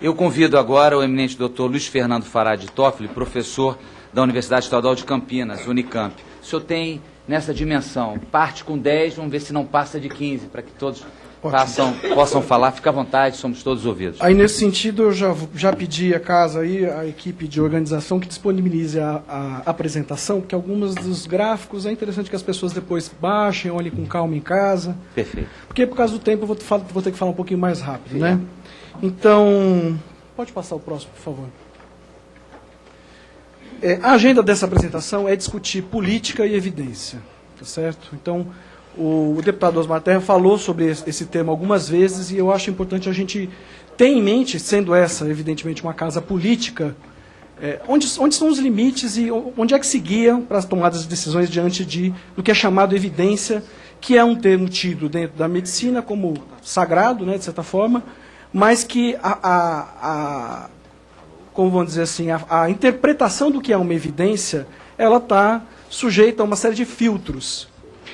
Eu convido agora o eminente doutor Luiz Fernando Farad Toffoli, professor da Universidade Estadual de Campinas, Unicamp. O senhor tem, nessa dimensão, parte com 10, vamos ver se não passa de 15, para que todos possam falar. Fica à vontade, somos todos ouvidos. Aí, nesse sentido, eu já pedi a casa aí, a equipe de organização, que disponibilize a apresentação, porque alguns dos gráficos é interessante que as pessoas depois baixem, olhem com calma em casa. Perfeito. Porque, por causa do tempo, eu vou ter que falar um pouquinho mais rápido, né? Então, pode passar o próximo, por favor. A agenda dessa apresentação é discutir política e evidência, tá certo? Então, o deputado Osmar Terra falou sobre esse tema algumas vezes e eu acho importante a gente ter em mente, sendo essa, evidentemente, uma casa política, onde são os limites e onde é que se guia para as tomadas de decisões diante do que é chamado evidência, que é um termo tido dentro da medicina como sagrado, né, de certa forma, mas que como vamos dizer assim, a interpretação do que é uma evidência, ela está sujeita a uma série de filtros.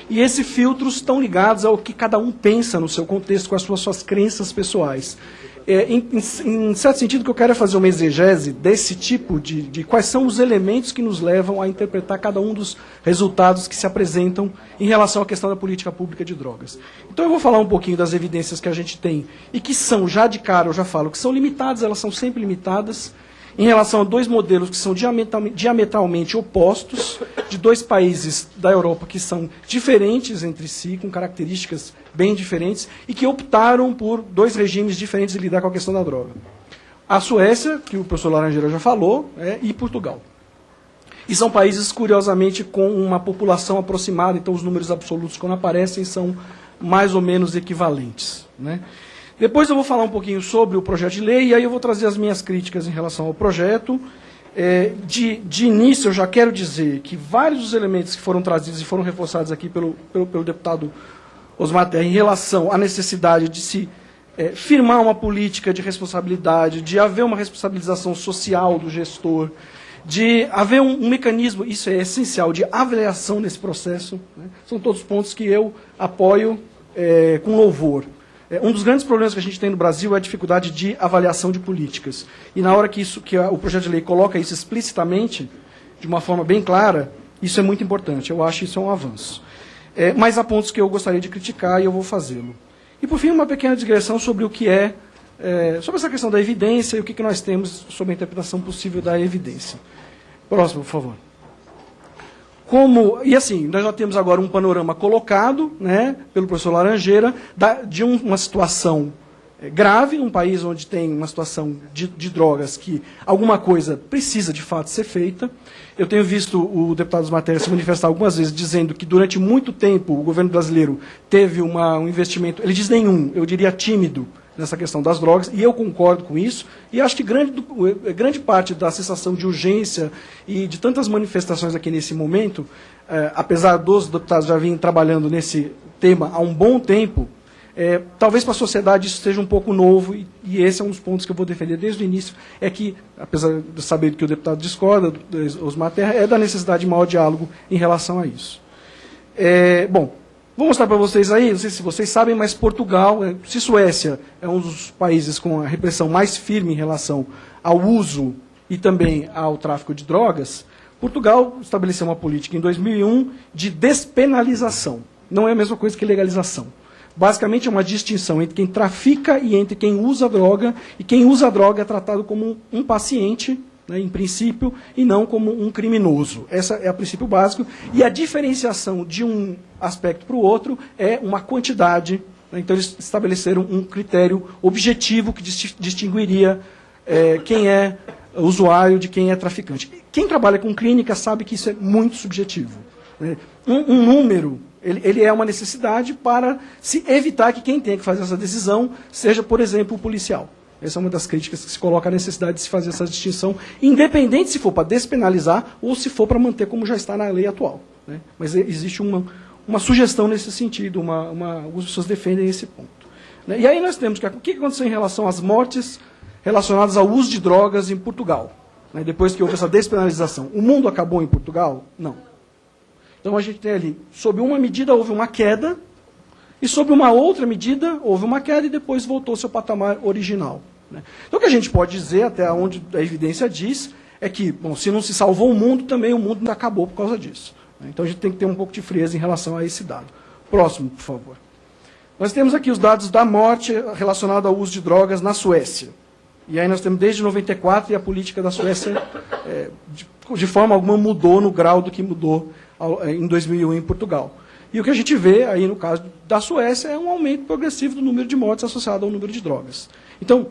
E esses filtros estão ligados ao que cada um pensa no seu contexto, com as suas crenças pessoais. Em certo sentido, o que eu quero é fazer uma exegese desse tipo de quais são os elementos que nos levam a interpretar cada um dos resultados que se apresentam em relação à questão da política pública de drogas. Então eu vou falar um pouquinho das evidências que a gente tem e que são, já de cara eu já falo, que são limitadas, elas são sempre limitadas, em relação a dois modelos que são diametralmente opostos, de dois países da Europa que são diferentes entre si, com características bem diferentes, e que optaram por dois regimes diferentes de lidar com a questão da droga. A Suécia, que o professor Laranjeira já falou, e Portugal. E são países, curiosamente, com uma população aproximada, então os números absolutos, quando aparecem, são mais ou menos equivalentes, né? Depois eu vou falar um pouquinho sobre o projeto de lei, e aí eu vou trazer as minhas críticas em relação ao projeto. De início, eu já quero dizer que vários dos elementos que foram trazidos e foram reforçados aqui pelo deputado Osmar Terra em relação à necessidade de se firmar uma política de responsabilidade, de haver uma responsabilização social do gestor, de haver um mecanismo, isso é essencial, de avaliação nesse processo, né? São todos pontos que eu apoio com louvor. Um dos grandes problemas que a gente tem no Brasil é a dificuldade de avaliação de políticas. E na hora que o projeto de lei coloca isso explicitamente, de uma forma bem clara, isso é muito importante. Eu acho que isso é um avanço. Mas há pontos que eu gostaria de criticar e eu vou fazê-lo. E, por fim, uma pequena digressão sobre o que sobre essa questão da evidência e o que nós temos sobre a interpretação possível da evidência. Próximo, por favor. E assim, nós já temos agora um panorama colocado, né, pelo professor Laranjeira, de uma situação grave, um país onde tem uma situação de drogas que alguma coisa precisa de fato ser feita. Eu tenho visto o deputado Osmar Terra se manifestar algumas vezes dizendo que durante muito tempo o governo brasileiro teve um investimento, ele diz nenhum, eu diria tímido, nessa questão das drogas, e eu concordo com isso, e acho que grande parte da sensação de urgência e de tantas manifestações aqui nesse momento, apesar dos deputados já virem trabalhando nesse tema há um bom tempo, talvez para a sociedade isso seja um pouco novo, e esse é um dos pontos que eu vou defender desde o início, é que, apesar de saber que o deputado discorda, Osmar Terra, é da necessidade de maior diálogo em relação a isso. Bom, vou mostrar para vocês aí, não sei se vocês sabem, mas Portugal, se Suécia é um dos países com a repressão mais firme em relação ao uso e também ao tráfico de drogas, Portugal estabeleceu uma política em 2001 de despenalização. Não é a mesma coisa que legalização. Basicamente é uma distinção entre quem trafica e entre quem usa droga, e quem usa droga é tratado como um paciente, né, em princípio, e não como um criminoso. Esse é o princípio básico. E a diferenciação de um aspecto para o outro é uma quantidade. Né, então, eles estabeleceram um critério objetivo que distinguiria quem é usuário de quem é traficante. Quem trabalha com clínica sabe que isso é muito subjetivo. Né. Um número, ele é uma necessidade para se evitar que quem tenha que fazer essa decisão seja, por exemplo, o policial. Essa é uma das críticas que se coloca a necessidade de se fazer essa distinção, independente se for para despenalizar ou se for para manter como já está na lei atual. Né? Mas existe uma sugestão nesse sentido, algumas pessoas defendem esse ponto. Né? E aí nós temos o que aconteceu em relação às mortes relacionadas ao uso de drogas em Portugal, né? Depois que houve essa despenalização. O mundo acabou em Portugal? Não. Então a gente tem ali, sob uma medida houve uma queda, e sob uma outra medida houve uma queda e depois voltou ao seu patamar original. né? Então, o que a gente pode dizer, até onde a evidência diz, é que, bom, se não se salvou o mundo, também o mundo não acabou por causa disso, né? Então, a gente tem que ter um pouco de frieza em relação a esse dado. Próximo, por favor. Nós temos aqui os dados da morte relacionada ao uso de drogas na Suécia. E aí nós temos desde 94 e a política da Suécia, de forma alguma, mudou no grau do que mudou em 2001 em Portugal. E o que a gente vê aí no caso da Suécia é um aumento progressivo do número de mortes associado ao número de drogas. Então,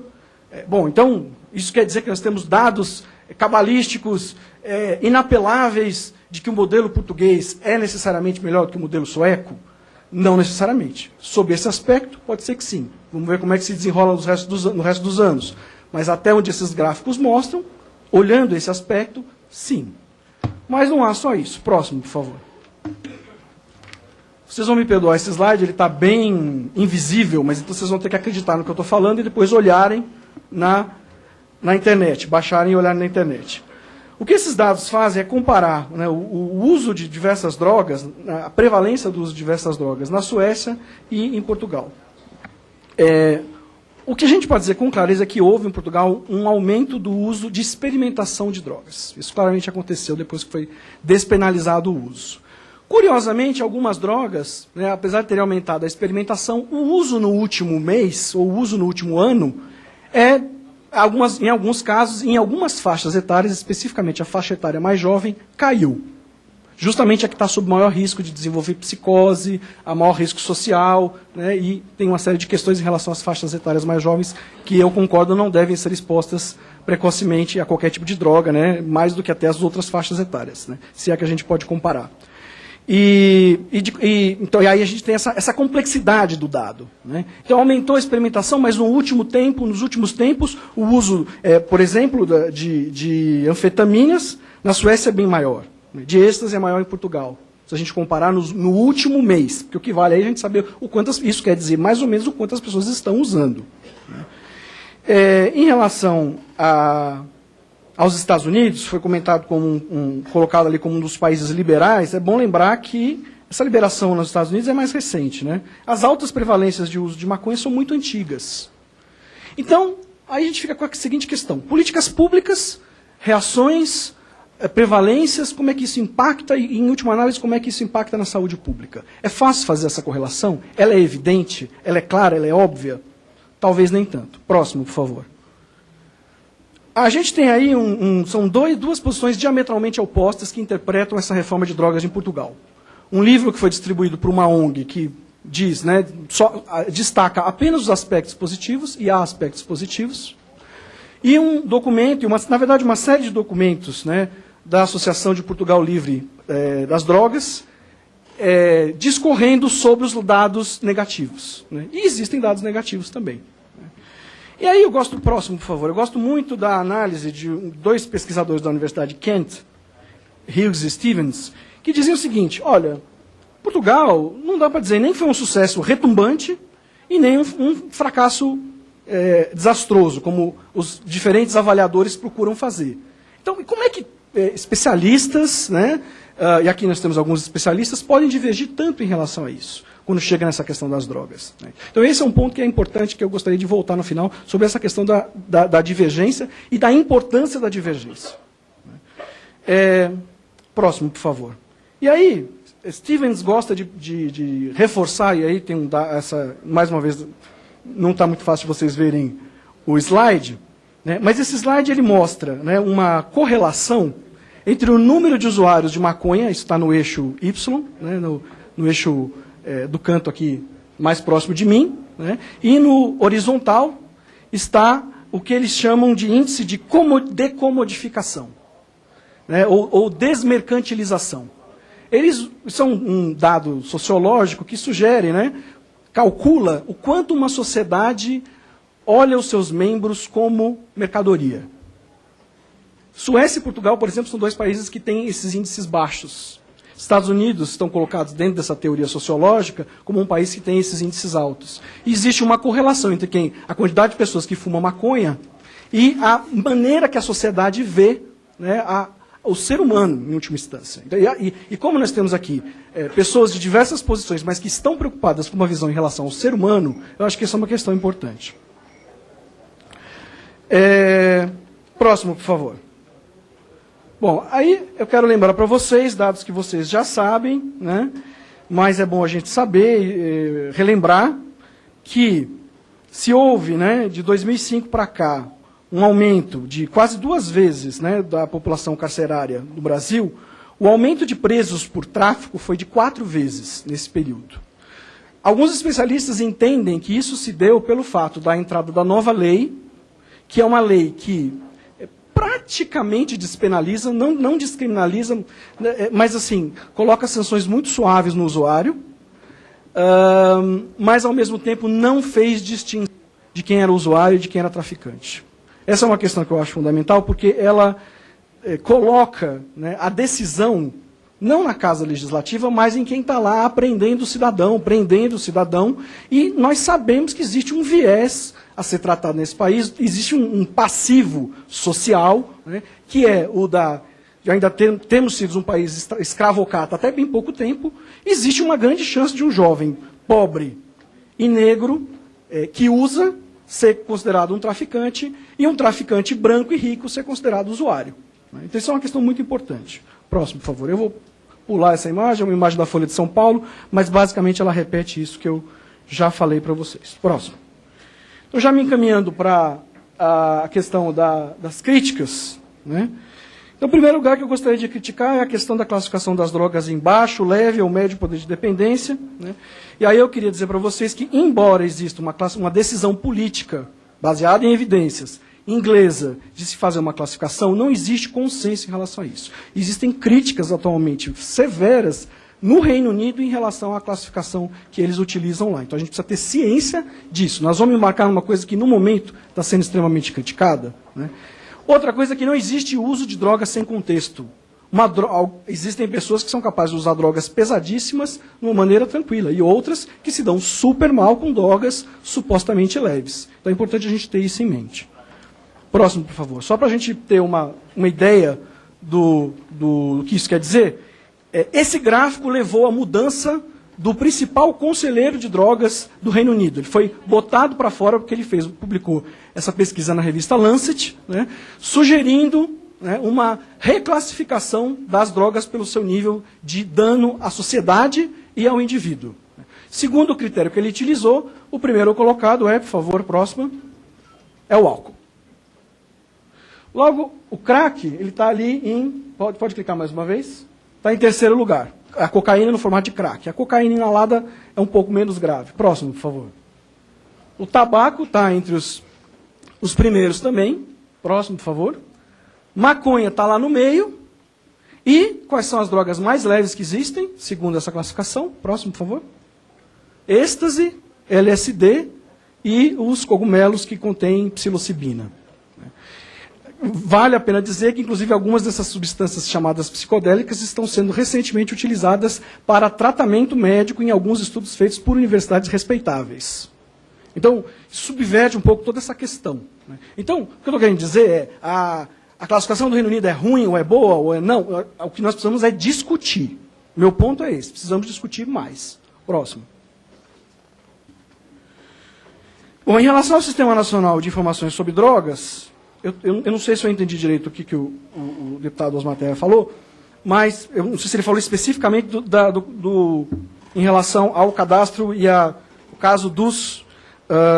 então isso quer dizer que nós temos dados cabalísticos inapeláveis de que o modelo português é necessariamente melhor do que o modelo sueco? Não necessariamente. Sob esse aspecto, pode ser que sim. Vamos ver como é que se desenrola no resto dos anos. Mas até onde esses gráficos mostram, olhando esse aspecto, sim. Mas não há só isso. Próximo, por favor. Vocês vão me perdoar, esse slide está bem invisível, mas então vocês vão ter que acreditar no que eu estou falando e depois olharem na internet, baixarem e olharem na internet. O que esses dados fazem é comparar, né, o uso de diversas drogas, a prevalência do uso de diversas drogas na Suécia e em Portugal. O que a gente pode dizer com clareza é que houve em Portugal um aumento do uso de experimentação de drogas. Isso claramente aconteceu depois que foi despenalizado o uso. Curiosamente, algumas drogas, né, apesar de terem aumentado a experimentação, o uso no último mês, ou o uso no último ano, em alguns casos, em algumas faixas etárias, especificamente a faixa etária mais jovem, caiu. Justamente a que está sob maior risco de desenvolver psicose, a maior risco social, né, e tem uma série de questões em relação às faixas etárias mais jovens que eu concordo não devem ser expostas precocemente a qualquer tipo de droga, né, mais do que até as outras faixas etárias, né, se é que a gente pode comparar. Então, aí a gente tem essa complexidade do dado, né? Então, aumentou a experimentação, mas nos últimos tempos, o uso, por exemplo, de anfetaminas, na Suécia é bem maior. De êxtase é maior em Portugal. Se a gente comparar no último mês, porque o que vale aí é a gente saber isso quer dizer mais ou menos o quanto as pessoas estão usando, né? Em relação aos Estados Unidos, foi comentado colocado ali como um dos países liberais, é bom lembrar que essa liberação nos Estados Unidos é mais recente, né? As altas prevalências de uso de maconha são muito antigas. Então, aí a gente fica com a seguinte questão: políticas públicas, reações, prevalências, como é que isso impacta e, em última análise, como é que isso impacta na saúde pública? É fácil fazer essa correlação? Ela é evidente? Ela é clara? Ela é óbvia? Talvez nem tanto. Próximo, por favor. A gente tem aí são duas posições diametralmente opostas que interpretam essa reforma de drogas em Portugal. Um livro que foi distribuído por uma ONG que diz, né, destaca apenas os aspectos positivos, e há aspectos positivos, e um documento, na verdade uma série de documentos, né, da Associação de Portugal Livre das Drogas, discorrendo sobre os dados negativos, né, e existem dados negativos também. E aí próximo, por favor, eu gosto muito da análise de dois pesquisadores da Universidade de Kent, Hughes e Stevens, que diziam o seguinte: olha, Portugal não dá para dizer nem que foi um sucesso retumbante e nem um fracasso desastroso, como os diferentes avaliadores procuram fazer. Então, como é que especialistas, né, e aqui nós temos alguns especialistas, podem divergir tanto em relação a isso, quando chega nessa questão das drogas, né? Então, esse é um ponto que é importante, que eu gostaria de voltar no final, sobre essa questão da divergência e da importância da divergência. Próximo, por favor. E aí, Stevens gosta de reforçar, e aí tem mais uma vez, não está muito fácil de vocês verem o slide, né, mas esse slide ele mostra, né, uma correlação entre o número de usuários de maconha, isso está no eixo Y, né, no eixo do canto aqui mais próximo de mim, né, e no horizontal está o que eles chamam de índice de decomodificação, né, ou desmercantilização. Eles são um dado sociológico que sugere, né, calcula o quanto uma sociedade olha os seus membros como mercadoria. Suécia e Portugal, por exemplo, são dois países que têm esses índices baixos. Estados Unidos estão colocados dentro dessa teoria sociológica como um país que tem esses índices altos. E existe uma correlação entre a quantidade de pessoas que fumam maconha e a maneira que a sociedade vê, né, o ser humano, em última instância. E como nós temos aqui pessoas de diversas posições, mas que estão preocupadas com uma visão em relação ao ser humano, eu acho que essa é uma questão importante. Próximo, por favor. Bom, aí eu quero lembrar para vocês, dados que vocês já sabem, né, mas é bom a gente saber, relembrar, que se houve, né, de 2005 para cá, um aumento de quase 2 vezes, né, da população carcerária do Brasil, o aumento de presos por tráfico foi de 4 vezes nesse período. Alguns especialistas entendem que isso se deu pelo fato da entrada da nova lei, que é uma lei que praticamente despenaliza, não descriminaliza, mas assim, coloca sanções muito suaves no usuário, mas ao mesmo tempo não fez distinção de quem era usuário e de quem era traficante. Essa é uma questão que eu acho fundamental, porque ela coloca, né, a decisão não na casa legislativa, mas em quem está lá aprendendo o cidadão, prendendo o cidadão, e nós sabemos que existe um viés a ser tratado nesse país, existe um passivo social, né, que é o da... Ainda temos sido um país escravocrata até bem pouco tempo, existe uma grande chance de um jovem pobre e negro que usa ser considerado um traficante, e um traficante branco e rico ser considerado usuário. Então isso é uma questão muito importante. Próximo, por favor. Eu vou pular essa imagem, é uma imagem da Folha de São Paulo, mas basicamente ela repete isso que eu já falei para vocês. Próximo. Então, já me encaminhando para a questão das críticas, né? Então, o primeiro lugar que eu gostaria de criticar é a questão da classificação das drogas em baixo, leve ou médio poder de dependência, né? E aí eu queria dizer para vocês que, embora exista uma decisão política baseada em evidências, inglesa, de se fazer uma classificação, não existe consenso em relação a isso. Existem críticas atualmente severas no Reino Unido em relação à classificação que eles utilizam lá. Então a gente precisa ter ciência disso. Nós vamos embarcar numa coisa que no momento está sendo extremamente criticada, né? Outra coisa é que não existe uso de drogas sem contexto. Existem pessoas que são capazes de usar drogas pesadíssimas de uma maneira tranquila, e outras que se dão super mal com drogas supostamente leves. Então é importante a gente ter isso em mente. Próximo, por favor. Só para a gente ter uma ideia do que isso quer dizer, esse gráfico levou à mudança do principal conselheiro de drogas do Reino Unido. Ele foi botado para fora porque ele publicou essa pesquisa na revista Lancet, né, sugerindo, né, uma reclassificação das drogas pelo seu nível de dano à sociedade e ao indivíduo. Segundo o critério que ele utilizou, o primeiro colocado por favor, próxima, é o álcool. Logo, o crack, ele está ali pode clicar mais uma vez? Está em terceiro lugar. A cocaína no formato de crack. A cocaína inalada é um pouco menos grave. Próximo, por favor. O tabaco está entre os primeiros também. Próximo, por favor. Maconha está lá no meio. E quais são as drogas mais leves que existem, segundo essa classificação? Próximo, por favor. Êxtase, LSD e os cogumelos que contêm psilocibina. Vale a pena dizer que, inclusive, algumas dessas substâncias chamadas psicodélicas estão sendo recentemente utilizadas para tratamento médico em alguns estudos feitos por universidades respeitáveis. Então, subverte um pouco toda essa questão, né? Então, o que eu estou querendo dizer é, a classificação do Reino Unido é ruim, ou é boa, ou é não? O que nós precisamos é discutir. Meu ponto é esse, precisamos discutir mais. Próximo. Bom, em relação ao Sistema Nacional de Informações sobre Drogas, eu não sei se eu entendi direito o que o deputado Osmar Terra falou, mas eu não sei se ele falou especificamente em relação ao cadastro e o caso dos...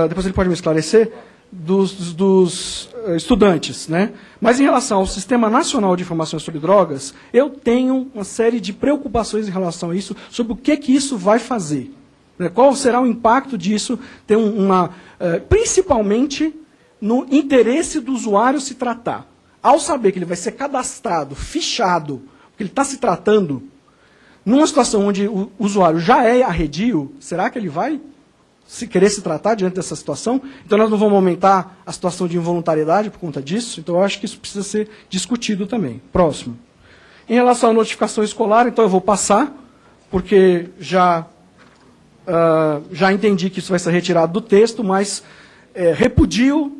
depois ele pode me esclarecer, dos estudantes, né? Mas em relação ao Sistema Nacional de Informações sobre Drogas, eu tenho uma série de preocupações em relação a isso, sobre o que isso vai fazer, né? Qual será o impacto disso, ter principalmente no interesse do usuário se tratar. Ao saber que ele vai ser cadastrado, fichado, porque ele está se tratando, numa situação onde o usuário já é arredio, será que ele vai querer se tratar diante dessa situação? Então nós não vamos aumentar a situação de involuntariedade por conta disso? Então eu acho que isso precisa ser discutido também. Próximo. Em relação à notificação escolar, então eu vou passar, porque já entendi que isso vai ser retirado do texto, mas repudio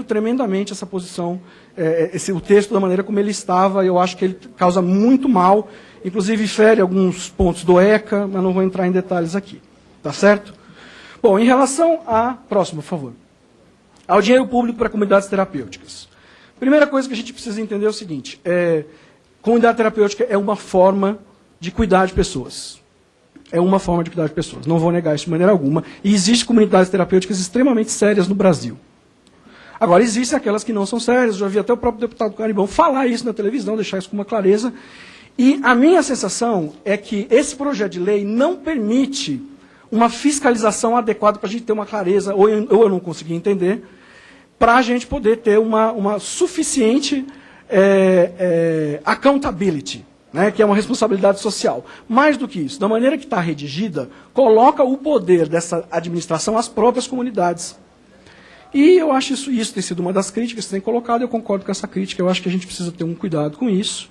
tremendamente essa posição, o texto da maneira como ele estava. Eu acho que ele causa muito mal, inclusive fere alguns pontos do ECA, mas não vou entrar em detalhes aqui. Tá certo? Bom, em relação à... Próximo, por favor. ao dinheiro público para comunidades terapêuticas. Primeira coisa que a gente precisa entender é o seguinte, comunidade terapêutica é uma forma de cuidar de pessoas. É uma forma de cuidar de pessoas, não vou negar isso de maneira alguma. E existem comunidades terapêuticas extremamente sérias no Brasil. Agora, existem aquelas que não são sérias, já vi até o próprio deputado Caribão falar isso na televisão, deixar isso com uma clareza. E a minha sensação é que esse projeto de lei não permite uma fiscalização adequada para a gente ter uma clareza, ou eu não consegui entender, para a gente poder ter uma suficiente accountability, né, que é uma responsabilidade social. Mais do que isso, da maneira que está redigida, coloca o poder dessa administração às próprias comunidades. E eu acho isso tem sido uma das críticas que tem colocado, eu concordo com essa crítica, eu acho que a gente precisa ter um cuidado com isso.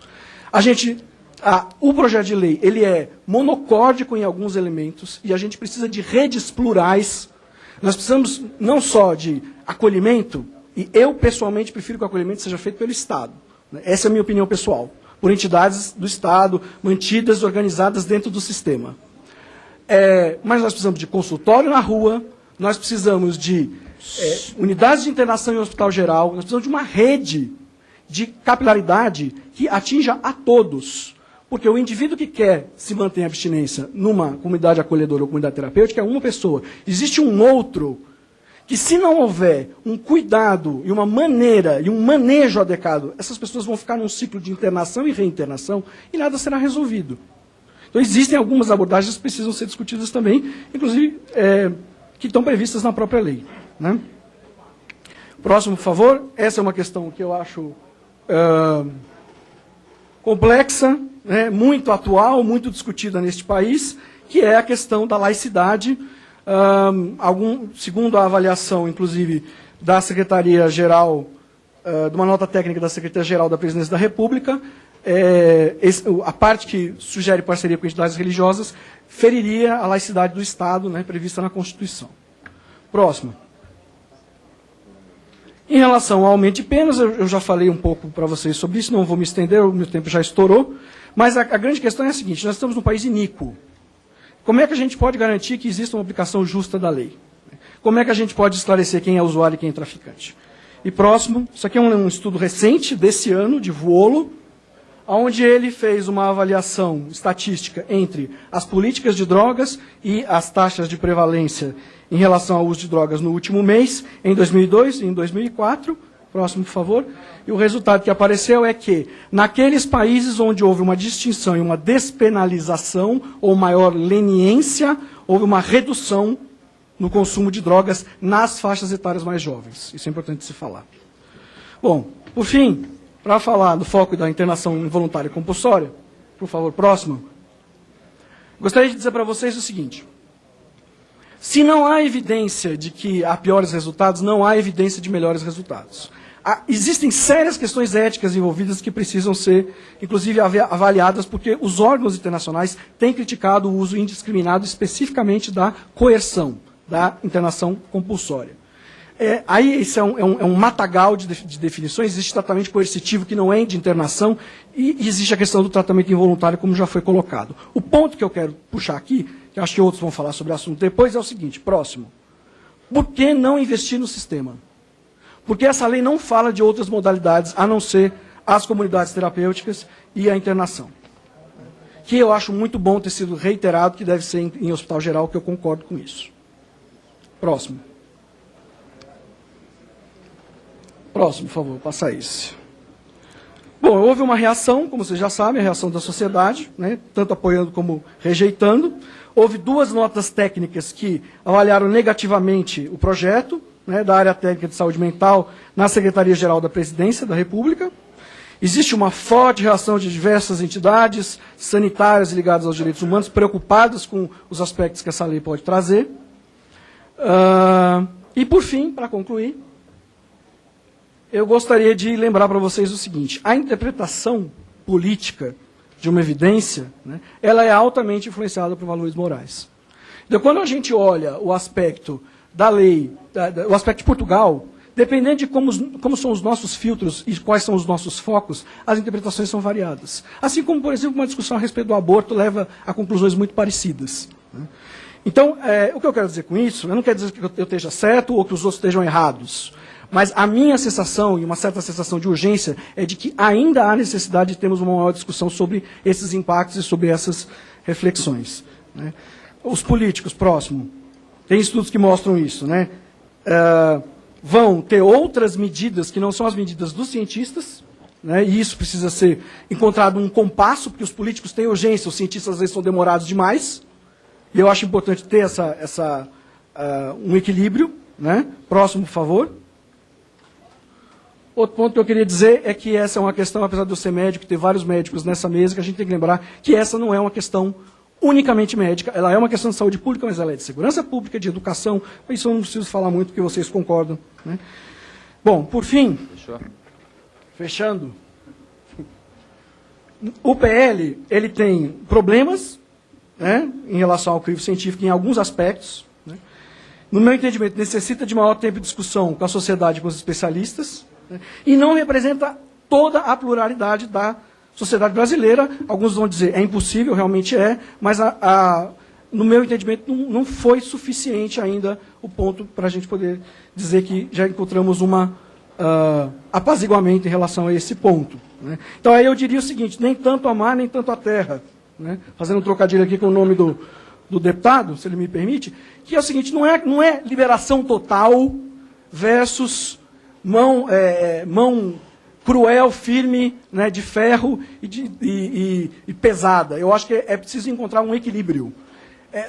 O projeto de lei ele é monocórdico em alguns elementos e a gente precisa de redes plurais. Nós precisamos não só de acolhimento, e eu pessoalmente prefiro que o acolhimento seja feito pelo Estado. Essa é a minha opinião pessoal. Por entidades do Estado, mantidas, organizadas dentro do sistema. Mas nós precisamos de consultório na rua, nós precisamos de unidades de internação em hospital geral, nós precisamos de uma rede de capilaridade que atinja a todos. Porque o indivíduo que quer se manter em abstinência numa comunidade acolhedora ou comunidade terapêutica é uma pessoa. Existe um outro que, se não houver um cuidado e uma maneira e um manejo adequado, essas pessoas vão ficar num ciclo de internação e reinternação e nada será resolvido. Então, existem algumas abordagens que precisam ser discutidas também, inclusive que estão previstas na própria lei. Né? Próximo, por favor. Essa é uma questão que eu acho complexa, né, muito atual, muito discutida neste país, que é a questão da laicidade. Segundo a avaliação, inclusive, da Secretaria-Geral, de uma nota técnica da Secretaria-Geral da Presidência da República, a parte que sugere parceria com entidades religiosas feriria a laicidade do Estado, né, prevista na Constituição. Próximo. Em relação ao aumento de penas, eu já falei um pouco para vocês sobre isso, não vou me estender, o meu tempo já estourou, mas a grande questão é a seguinte, nós estamos num país iníquo. Como é que a gente pode garantir que exista uma aplicação justa da lei? Como é que a gente pode esclarecer quem é usuário e quem é traficante? E próximo, isso aqui é um estudo recente, desse ano, de Vuolo, onde ele fez uma avaliação estatística entre as políticas de drogas e as taxas de prevalência em relação ao uso de drogas no último mês, em 2002 e em 2004. Próximo, por favor. E o resultado que apareceu é que, naqueles países onde houve uma distinção e uma despenalização, ou maior leniência, houve uma redução no consumo de drogas nas faixas etárias mais jovens. Isso é importante se falar. Bom, por fim, para falar do foco da internação involuntária e compulsória, por favor, próximo. Gostaria de dizer para vocês o seguinte. Se não há evidência de que há piores resultados, não há evidência de melhores resultados. Existem sérias questões éticas envolvidas que precisam ser, inclusive, avaliadas, porque os órgãos internacionais têm criticado o uso indiscriminado, especificamente da coerção, da internação compulsória. Aí isso é um matagal de definições, existe tratamento coercitivo que não é de internação, e existe a questão do tratamento involuntário, como já foi colocado. O ponto que eu quero puxar aqui, que acho que outros vão falar sobre o assunto depois, é o seguinte, próximo. Por que não investir no sistema? Porque essa lei não fala de outras modalidades, a não ser as comunidades terapêuticas e a internação. Que eu acho muito bom ter sido reiterado, que deve ser em hospital geral, que eu concordo com isso. Próximo. Próximo, por favor, passa esse. Bom, houve uma reação, como vocês já sabem, a reação da sociedade, né, tanto apoiando como rejeitando. Houve 2 notas técnicas que avaliaram negativamente o projeto, né, da área técnica de saúde mental na Secretaria-Geral da Presidência da República. Existe uma forte reação de diversas entidades sanitárias ligadas aos direitos humanos, preocupadas com os aspectos que essa lei pode trazer. E, por fim, para concluir, eu gostaria de lembrar para vocês o seguinte, a interpretação política de uma evidência, né, ela é altamente influenciada por valores morais. Então, quando a gente olha o aspecto da lei, o aspecto de Portugal, dependendo de como são os nossos filtros e quais são os nossos focos, as interpretações são variadas. Assim como, por exemplo, uma discussão a respeito do aborto leva a conclusões muito parecidas. Né? Então, o que eu quero dizer com isso, eu não quero dizer que eu esteja certo ou que os outros estejam errados, mas a minha sensação, e uma certa sensação de urgência, é de que ainda há necessidade de termos uma maior discussão sobre esses impactos e sobre essas reflexões, né? Os políticos, próximo, tem estudos que mostram isso, né? Vão ter outras medidas que não são as medidas dos cientistas, né? E isso precisa ser encontrado um compasso, porque os políticos têm urgência, os cientistas às vezes são demorados demais, e eu acho importante ter um equilíbrio, né? Próximo, por favor. Outro ponto que eu queria dizer é que essa é uma questão, apesar de eu ser médico e ter vários médicos nessa mesa, que a gente tem que lembrar que essa não é uma questão unicamente médica, ela é uma questão de saúde pública, mas ela é de segurança pública, de educação, isso eu não preciso falar muito, porque vocês concordam, né? Bom, por fim, fechando, o PL, ele tem problemas, né, em relação ao crivo científico em alguns aspectos, né? No meu entendimento, necessita de maior tempo de discussão com a sociedade e com os especialistas, né? E não representa toda a pluralidade da sociedade brasileira. Alguns vão dizer é impossível, realmente é, mas no meu entendimento não foi suficiente ainda o ponto para a gente poder dizer que já encontramos apaziguamento em relação a esse ponto, né? Então aí eu diria o seguinte, nem tanto a mar, nem tanto a terra, né? Fazendo um trocadilho aqui com o nome do deputado, se ele me permite, que é o seguinte, não é liberação total versus mão cruel, firme, né, de ferro e pesada. Eu acho que é preciso encontrar um equilíbrio.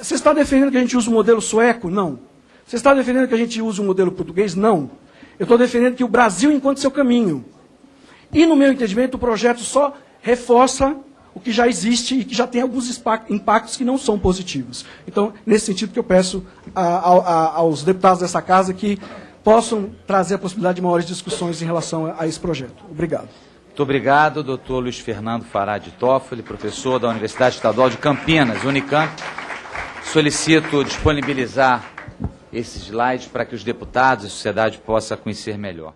Você está defendendo que a gente use o modelo sueco? Não. Você está defendendo que a gente use o modelo português? Não. Eu estou defendendo que o Brasil encontre seu caminho. E, no meu entendimento, o projeto só reforça o que já existe e que já tem alguns impactos que não são positivos. Então, nesse sentido que eu peço aos deputados dessa casa que possam trazer a possibilidade de maiores discussões em relação a esse projeto. Obrigado. Muito obrigado, doutor Luiz Fernando Farad Toffoli, professor da Universidade Estadual de Campinas, Unicamp. Solicito disponibilizar esses slides para que os deputados e a sociedade possam conhecer melhor.